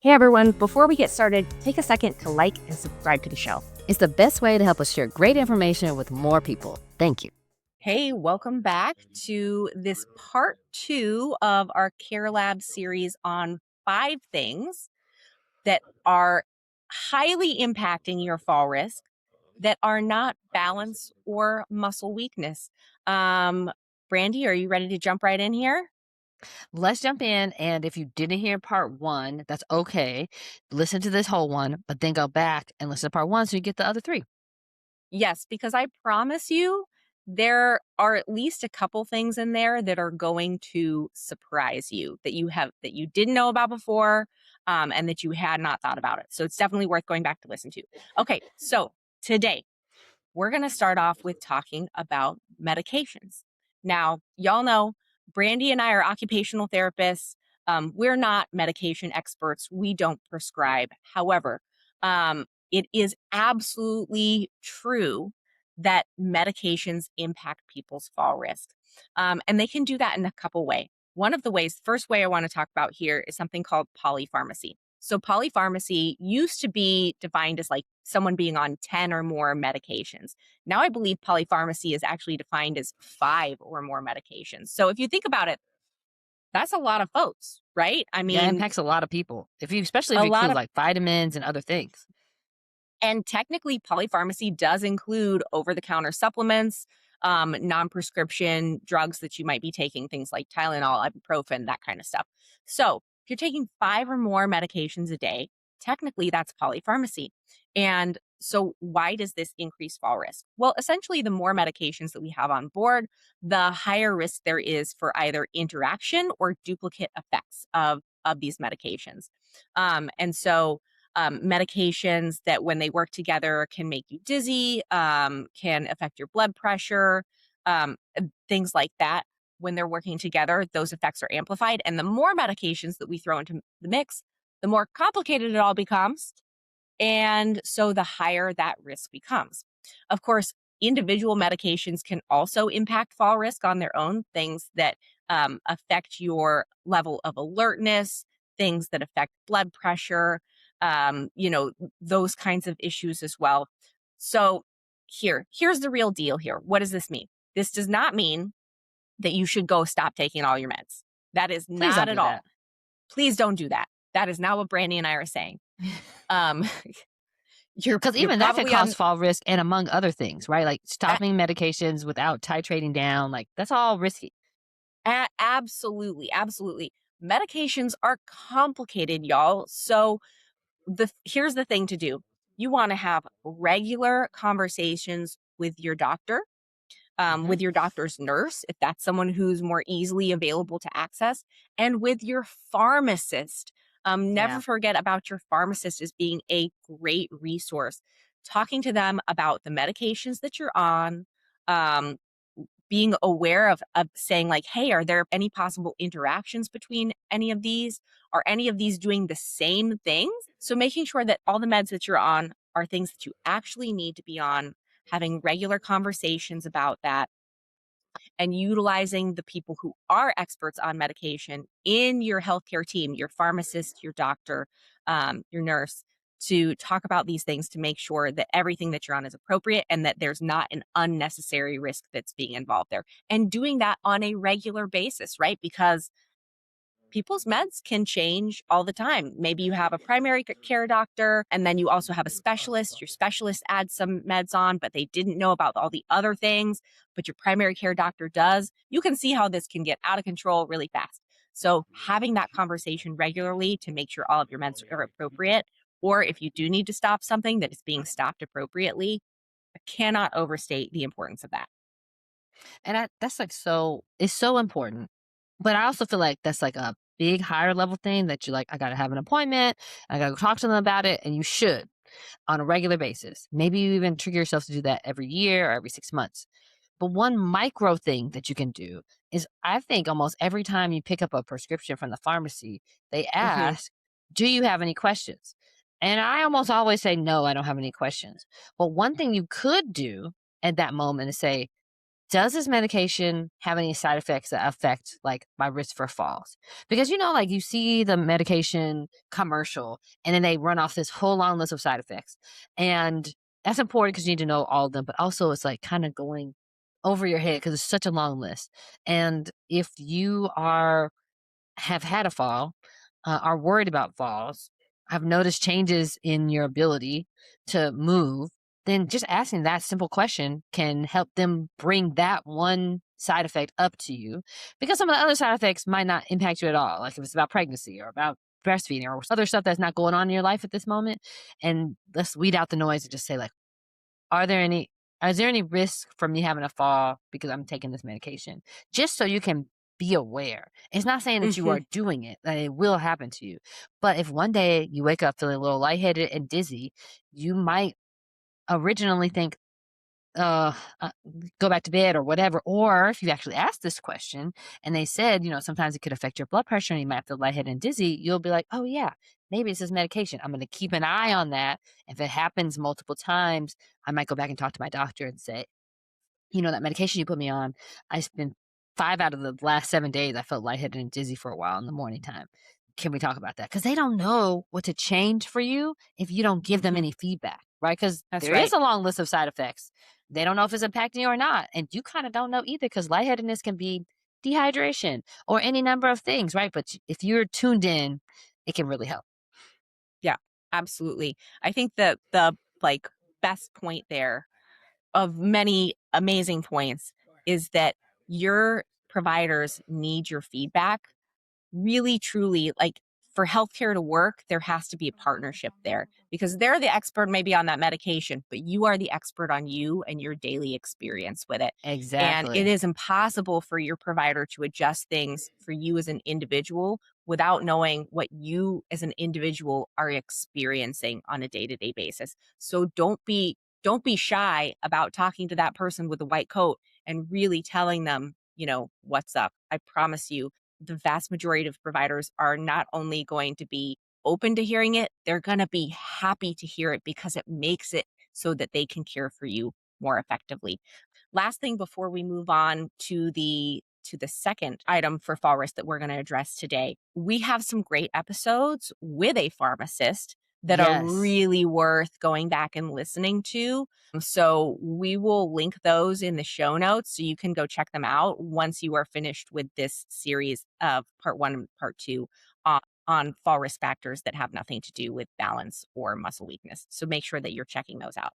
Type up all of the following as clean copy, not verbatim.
Hey everyone, before we get started, take a second to like and subscribe to the show. It's the best way to help us share great information with more people. Thank you. Hey, welcome back to this part 2 of our CareLab series on 5 things that are highly impacting your fall risk that are not balance or muscle weakness. Um, Brandy, are you ready to jump right in here? Let's jump in. And if you didn't hear part one, that's okay. Listen to this whole one, but then go back and listen to part one so you get the other three. Yes, because I promise you, there are at least a couple things in there that are going to surprise you that you didn't know about before, and that you had not thought about it. So it's definitely worth going back to listen to. Okay, so today we're going to start off with talking about medications. Now, y'all know Brandy and I are occupational therapists. We're not medication experts. We don't prescribe. However, it is absolutely true that medications impact people's fall risk. And they can do that in a couple ways. One of the ways, first way I want to talk about here is something called polypharmacy. So polypharmacy used to be defined as like someone being on 10 or more medications. Now I believe polypharmacy is actually defined as 5 or more medications. So if you think about it, that's a lot of folks, right? I Yeah, it mean, impacts a lot of people. Especially if a you lot include of, like vitamins and other things. and technically polypharmacy does include over-the-counter supplements, non-prescription drugs that you might be taking, things like Tylenol, ibuprofen, that kind of stuff. So if you're taking 5 or more medications a day, technically that's polypharmacy. And so why does this increase fall risk? Well, essentially, the more medications that we have on board, the higher risk there is for either interaction or duplicate effects of these medications. Medications that when they work together can make you dizzy, can affect your blood pressure, things like that. When they're working together, those effects are amplified. And the more medications that we throw into the mix, the more complicated it all becomes. And so the higher that risk becomes. Of course, individual medications can also impact fall risk on their own, things that affect your level of alertness, things that affect blood pressure, those kinds of issues as well. So here's the real deal here. What does this mean? This does not mean that you should go stop taking all your meds. That is Please not don't at do that. all. Please don't do that. That is not what Brandy and I are saying. Um, Because you're even that could probably cause on fall risk and among other things, right? Like stopping medications without titrating down, like that's all risky. absolutely, absolutely. Medications are complicated, y'all. So here's the thing to do. You want to have regular conversations Hmm. with your doctor's nurse, if that's someone who's more easily available to access, and with your pharmacist. Never Yeah. forget about your pharmacist as being a great resource. Talking to them about the medications that you're on, um, being aware of saying like, hey, are there any possible interactions between any of these? Are any of these doing the same things? So making sure that all the meds that you're on are things that you actually need to be on, having regular conversations about that, and utilizing the people who are experts on medication in your healthcare team, your pharmacist, your doctor, your nurse, to talk about these things to make sure that everything that you're on is appropriate and that there's not an unnecessary risk that's being involved there. And doing that on a regular basis, right? Because people's meds can change all the time. Maybe you have a primary care doctor and then you also have a specialist. Your specialist adds some meds on, but they didn't know about all the other things, but your primary care doctor does. You can see how this can get out of control really fast. So, having that conversation regularly to make sure all of your meds are appropriate, or if you do need to stop something, that it's being stopped appropriately, I cannot overstate the importance of that. And that's like it's so important. But I also feel like that's like a big higher level thing that you like, I got to have an appointment. I got to go talk to them about it. And you should on a regular basis. Maybe you even trigger yourself to do that every year or every 6 months. But one micro thing that you can do is I think almost every time you pick up a prescription from the pharmacy, they Hmm. ask, do you have any questions? And I almost always say, no, I don't have any questions. But one thing you could do at that moment is say, does this medication have any side effects that affect like my risk for falls? Because like you see the medication commercial and then they run off this whole long list of side effects. And that's important because you need to know all of them, but also it's like kind of going over your head because it's such a long list. And if you have had a fall, are worried about falls, have noticed changes in your ability to move, then just asking that simple question can help them bring that one side effect up to you because some of the other side effects might not impact you at all. Like if it's about pregnancy or about breastfeeding or other stuff that's not going on in your life at this moment. And let's weed out the noise and just say, like, are there any is there any risk for me having a fall because I'm taking this medication? Just so you can be aware. It's not saying that you Mhm. are doing it, that it will happen to you. But if one day you wake up feeling a little lightheaded and dizzy, you might originally think, uh, uh, go back to bed or whatever. Or if you actually asked this question and they said, sometimes it could affect your blood pressure and you might feel lightheaded and dizzy, you'll be like, oh, yeah, maybe it's this medication. I'm going to keep an eye on that. If it happens multiple times, I might go back and talk to my doctor and say, that medication you put me on, I spent 5 out of the last 7 days, I felt lightheaded and dizzy for a while in the morning time. Can we talk about that? Because they don't know what to change for you if you don't give them Mhm. any feedback, right? Because That's there is right. a long list of side effects. They don't know if it's impacting you or not, and you kinda don't know either. Because lightheadedness can be dehydration or any number of things, right? But if you're tuned in, it can really help. Yeah, absolutely. I think that the, like, best point there of many amazing points is that your providers need your feedback. Really, truly, like, for healthcare to work, there has to be a partnership there because they're the expert maybe on that medication, but you are the expert on you and your daily experience with it. And it Exactly. is impossible for your provider to adjust things for you as an individual without knowing what you as an individual are experiencing on a day-to-day basis. So don't be shy about talking to that person with the white coat and really telling them, what's up. I promise you the vast majority of providers are not only going to be open to hearing it, they're going to be happy to hear it because it makes it so that they can care for you more effectively. Last thing before we move on to the second item for fall risk that we're going to address today. We have some great episodes with a pharmacist that are Yes. really worth going back and listening to. So we will link those in the show notes so you can go check them out once you are finished with this series of part 1 and part 2 on fall risk factors that have nothing to do with balance or muscle weakness. So make sure that you're checking those out.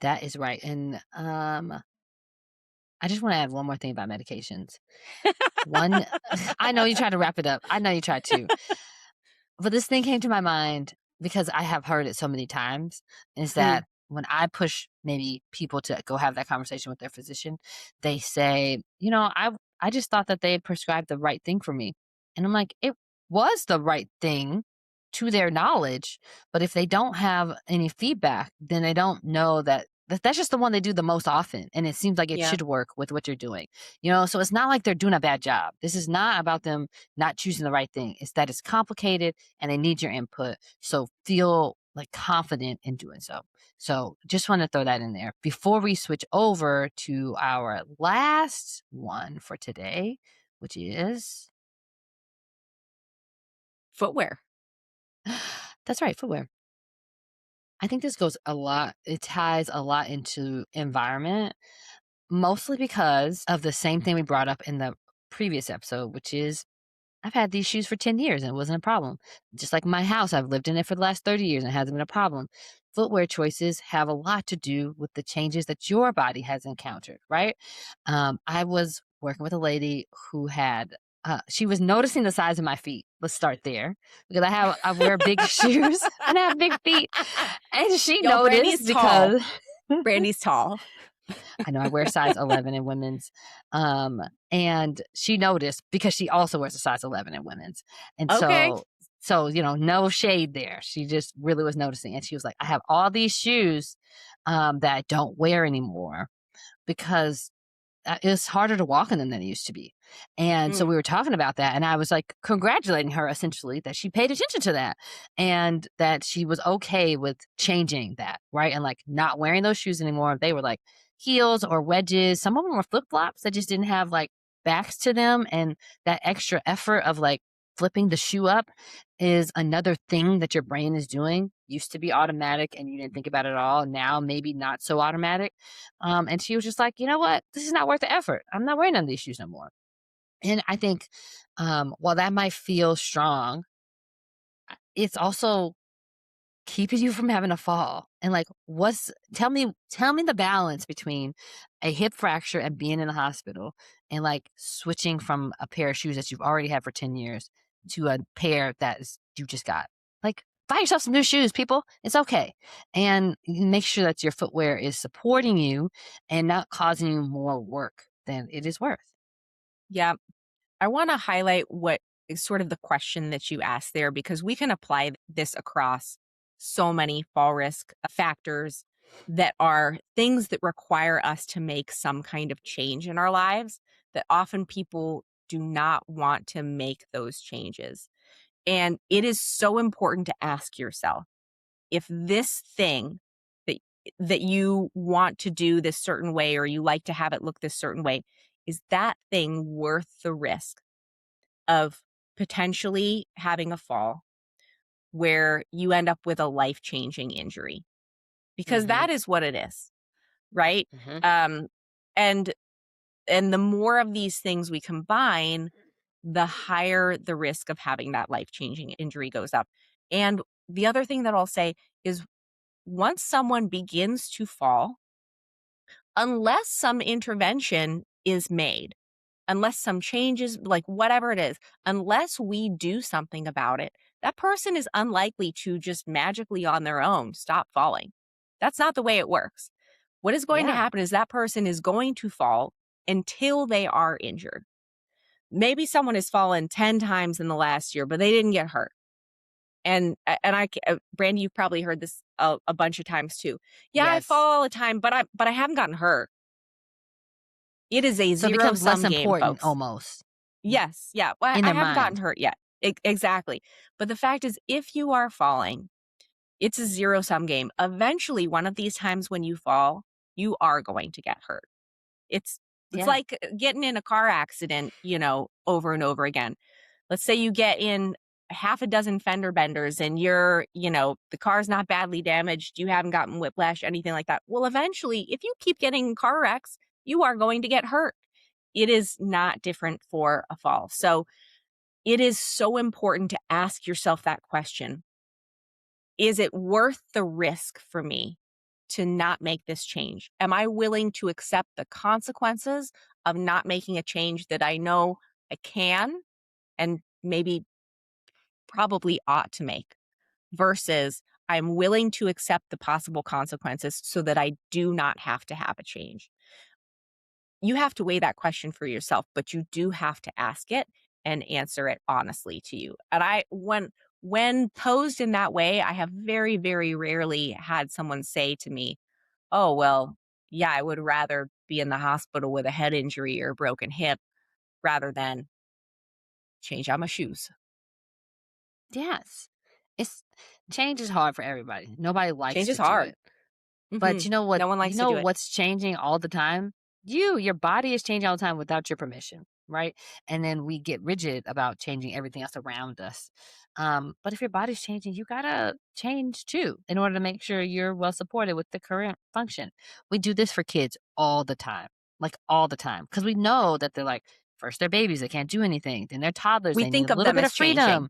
That is right, and, I just wanna add one more thing about medications. One I know you tried to wrap it up. I know you tried to. But this thing came to my mind because I have heard it so many times, is Mm, that when I push maybe people to go have that conversation with their physician, they say, I just thought that they had prescribed the right thing for me." And I'm like, "It was the right thing to their knowledge, but if they don't have any feedback, then they don't know that's just the one they do the most often, and it seems like it yeah. should work with what you're doing." So it's not like they're doing a bad job. This is not about them not choosing the right thing. It's that it's complicated and they need your input. So feel like confident in doing so. So just want to throw that in there before we switch over to our last one for today, which is Footwear. that's right, footwear. I think this goes a lot, it ties a lot into environment, mostly because of the same thing we brought up in the previous episode, which is I've had these shoes for 10 years and it wasn't a problem. Just like my house, I've lived in it for the last 30 years and it hasn't been a problem. Footwear choices have a lot to do with the changes that your body has encountered, right? I was working with a lady who she was noticing the size of my feet. Let's start there because I wear big shoes and I have big feet. And she Yo, Brandy's noticed tall. because Brandy's tall. I know I wear size 11 in women's. And she noticed because she also wears a size 11 in women's. And Okay. no shade there. She just really was noticing. And she was like, I have all these shoes that I don't wear anymore because it's harder to walk in them than it used to be. And so Mm, we were talking about that. And I was like congratulating her essentially that she paid attention to that and that she was okay with changing that. Right. And like not wearing those shoes anymore. They were like, heels or wedges. Some of them were flip flops that just didn't have like backs to them. And that extra effort of like flipping the shoe up is another thing that your brain is doing. Used to be automatic and you didn't think about it at all. Now, maybe not so automatic. And she was just like, you know what? This is not worth the effort. I'm not wearing none of these shoes no more. And I think while that might feel strong, it's also keeping you from having a fall. And like, tell me the balance between a hip fracture and being in the hospital and like switching from a pair of shoes that you've already had for 10 years to a pair that is you just got. Like, buy yourself some new shoes, people. It's okay. And make sure that your footwear is supporting you and not causing you more work than it is worth. Yeah. I want to highlight what is sort of the question that you asked there, because we can apply this across so many fall risk factors that are things that require us to make some kind of change in our lives, that often people do not want to make those changes. And it is so important to ask yourself if this thing that you want to do this certain way, or you like to have it look this certain way, is that thing worth the risk of potentially having a fall where you end up with a life-changing injury, because Hmm. that is what it is, right? Hmm. Um, and the more of these things we combine, the higher the risk of having that life-changing injury goes up. And the other thing that I'll say is, once someone begins to fall, unless some intervention is made, unless some changes, like whatever it is, unless we do something about it, that person is unlikely to just magically on their own stop falling. That's not the way it works. What is going to Yeah. happen is that person is going to fall until they are injured. Maybe someone has fallen 10 times in the last year, but they didn't get hurt. Brandy, you've probably heard this a bunch of times too. Yeah, I Yes. fall all the time, but I haven't gotten hurt. It is a So it becomes less zero-sum game, important folks. almost Yes, yeah, well, in I their haven't gotten mind. hurt yet. Exactly, but the fact is, if you are falling, it's a zero-sum game. Eventually, one of these times when you fall, you are going to get hurt. It's it's Yeah. like getting in a car accident, over and over again. Let's say you get in half a dozen fender benders and the car's not badly damaged, you haven't gotten whiplash, anything like that. Well, eventually, if you keep getting in car wrecks, you are going to get hurt. It is not different for a fall. So, it is so important to ask yourself that question. Is it worth the risk for me to not make this change? Am I willing to accept the consequences of not making a change that I know I can and maybe probably ought to make, versus I'm willing to accept the possible consequences so that I do not have to have a change? You have to weigh that question for yourself, but you do have to ask it and answer it honestly to you. And when posed in that way, I have very, very rarely had someone say to me, "Oh, well, yeah, I would rather be in the hospital with a head injury or a broken hip rather than change out my shoes." Yes. It's change is hard for everybody. Nobody likes Change is to do hard. it. But No one you likes to know do it. what's changing all the time? Your body is changing all the time without your permission, right? And then we get rigid about changing everything else around us. But if your body's changing, you gotta change too in order to make sure you're well supported with the current function. We do this for kids all the time, like all the time, because we know that they're like, first they're babies, they can't do anything. Then they're toddlers, We they need think a of little them bit as of changing. freedom.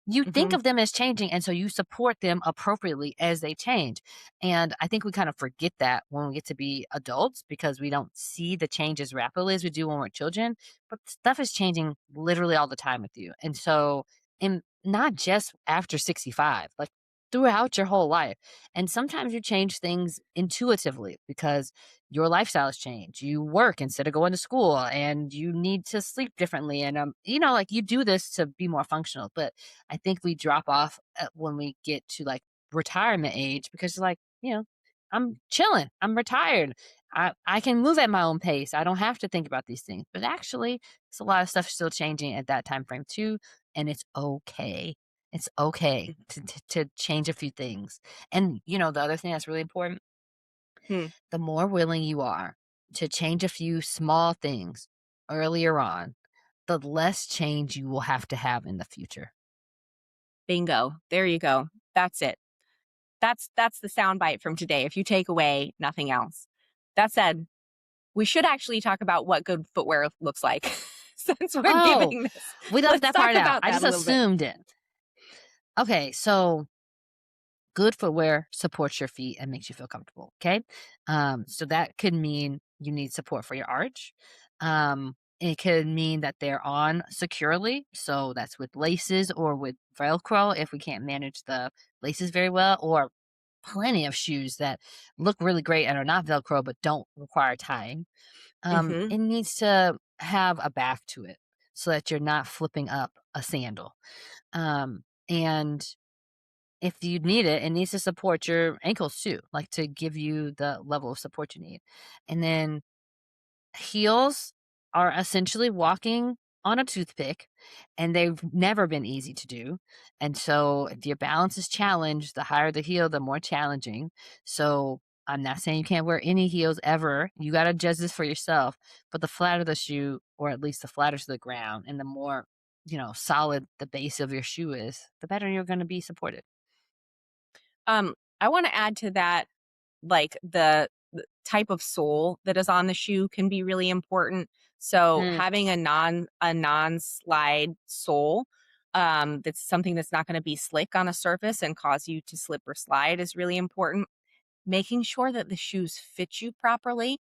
You think Mhm. of them as changing, and so you support them appropriately as they change. And I think we kind of forget that when we get to be adults because we don't see the change as rapidly as we do when we're children. But stuff is changing literally all the time with you. And so, and not just after 65, like throughout your whole life. And sometimes you change things intuitively because your lifestyle has changed. You work instead of going to school and you need to sleep differently. And, like you do this to be more functional. But I think we drop off when we get to like retirement age because like, I'm chilling. I'm retired. I can move at my own pace. I don't have to think about these things. But actually, it's a lot of stuff still changing at that time frame too, and it's okay. It's okay Mhm. to change a few things. And the other thing that's really important Hmm. The more willing you are to change a few small things earlier on, the less change you will have to have in the future. Bingo. There you go. That's it. That's the soundbite from today. If you take away nothing else. That said, we should actually talk about what good footwear looks like since we're Oh, giving this. we left Let's that talk part out. about I that just a little bit. assumed it. Okay, so good footwear supports your feet and makes you feel comfortable. Okay. So that could mean you need support for your arch. It could mean that they're on securely. So that's with laces or with Velcro if we can't manage the laces very well, or plenty of shoes that look really great and are not Velcro but don't require tying. Mhm. It needs to have a back to it so that you're not flipping up a sandal. And if you need it, it needs to support your ankles too, like to give you the level of support you need. And then heels are essentially walking on a toothpick, and they've never been easy to do. And so if your balance is challenged, the higher the heel, the more challenging. So I'm not saying you can't wear any heels ever. You got to judge this for yourself. But the flatter the shoe, or at least the flatter to the ground, and the more, solid the base of your shoe is, the better you're going to be supported. I want to add to that, like the type of sole that is on the shoe can be really important. So Mm. having a non-slide sole, that's something that's not going to be slick on a surface and cause you to slip or slide is really important. Making sure that the shoes fit you properly.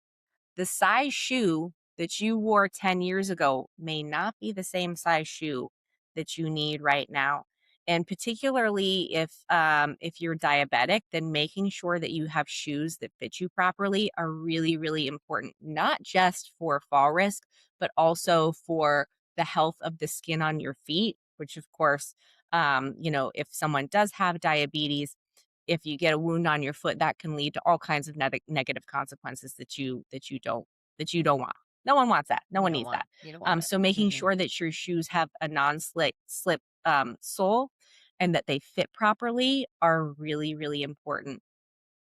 The size shoe that you wore 10 years ago may not be the same size shoe that you need right now. And particularly if you're diabetic, then making sure that you have shoes that fit you properly are really, really important, not just for fall risk, but also for the health of the skin on your feet, which of course, if someone does have diabetes, if you get a wound on your foot, that can lead to all kinds of negative consequences that you don't want. No one wants that. No You one don't needs want that. you don't want it. So making Mm-mm. sure that your shoes have a slip sole and that they fit properly are really, really important.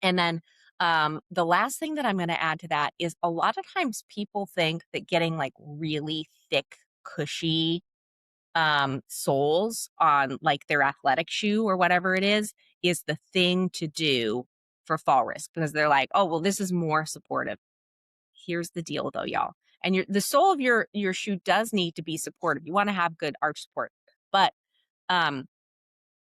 And then the last thing that I'm going to add to that is a lot of times people think that getting like really thick, cushy soles on like their athletic shoe or whatever it is the thing to do for fall risk because they're like, oh, well, this is more supportive. Here's the deal though, y'all. And the sole of your shoe does need to be supportive. You want to have good arch support. But um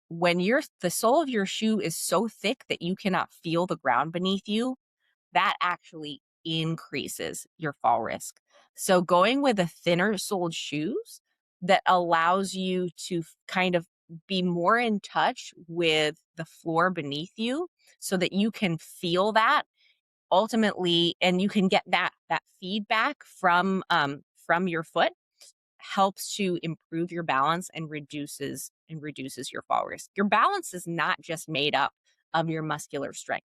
when the sole of your shoe is so thick that you cannot feel the ground beneath you, that actually increases your fall risk. So going with a thinner soled shoes that allows you to kind of be more in touch with the floor beneath you so that you can feel that ultimately and you can get that feedback from your foot helps to improve your balance and reduces your fall risk. Your balance is not just made up of your muscular strength.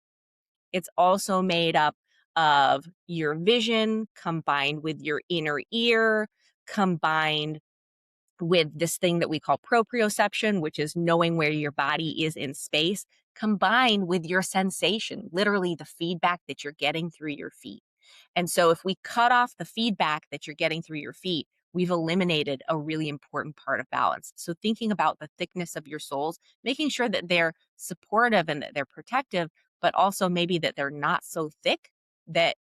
It's also made up of your vision combined with your inner ear, combined with this thing that we call proprioception, which is knowing where your body is in space, combined with your sensation, literally the feedback that you're getting through your feet. And so if we cut off the feedback that you're getting through your feet, we've eliminated a really important part of balance. So thinking about the thickness of your soles, making sure that they're supportive and that they're protective, but also maybe that they're not so thick that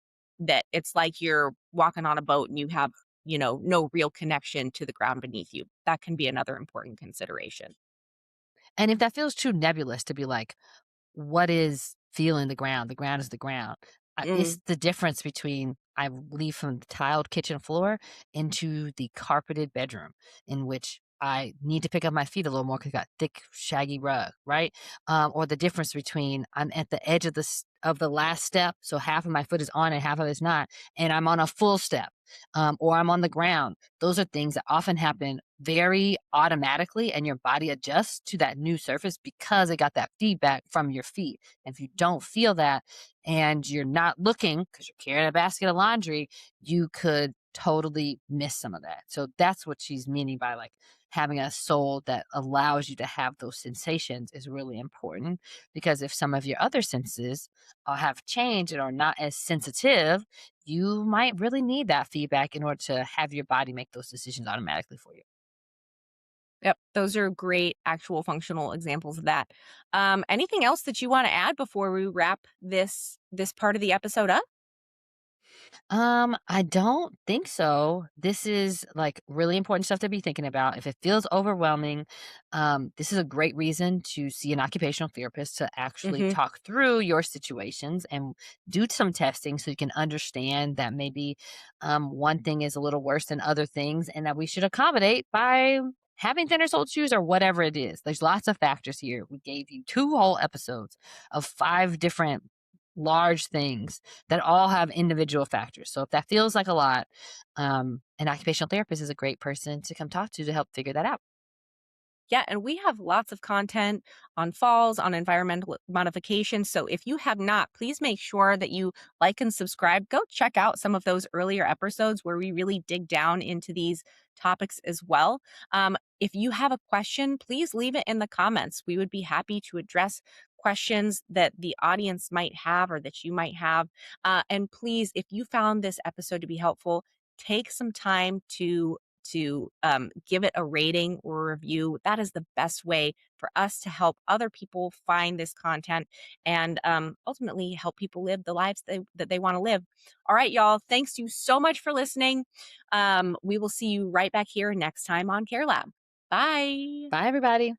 it's like you're walking on a boat and you have, no real connection to the ground beneath you. That can be another important consideration. And if that feels too nebulous to be like, what is feeling the ground? The ground is the ground. It's Mm, the difference between I leave from the tiled kitchen floor into the carpeted bedroom in which I need to pick up my feet a little more because I got thick, shaggy rug, right? Or the difference between I'm at the edge of of the last step, so half of my foot is on and half of it's not, and I'm on a full step, or I'm on the ground. Those are things that often happen very automatically, and your body adjusts to that new surface because it got that feedback from your feet. And if you don't feel that and you're not looking because you're carrying a basket of laundry, you could totally miss some of that. So that's what she's meaning by like having a soul that allows you to have those sensations is really important, because if some of your other senses have changed and are not as sensitive, you might really need that feedback in order to have your body make those decisions automatically for you. Yep, those are great actual functional examples of that. Anything else that you want to add before we wrap this part of the episode up? I don't think so. This is like really important stuff to be thinking about. If it feels overwhelming, this is a great reason to see an occupational therapist to actually Hmm. talk through your situations and do some testing so you can understand that maybe one thing is a little worse than other things and that we should accommodate by having thinner soled shoes or whatever it is. There's lots of factors here. We gave you 2 whole episodes of 5 different large things that all have individual factors. So if that feels like a lot, an occupational therapist is a great person to come talk to help figure that out. Yeah, and we have lots of content on falls, on environmental modification. So if you have not, please make sure that you like and subscribe. Go check out some of those earlier episodes where we really dig down into these topics as well. If you have a question, please leave it in the comments. We would be happy to address questions that the audience might have or that you might have. And please, if you found this episode to be helpful, take some time to give it a rating or review. That is the best way for us to help other people find this content and ultimately help people live the lives that they want to live. All right, y'all. Thanks you so much for listening. We will see you right back here next time on CareLab. Bye. Bye, everybody.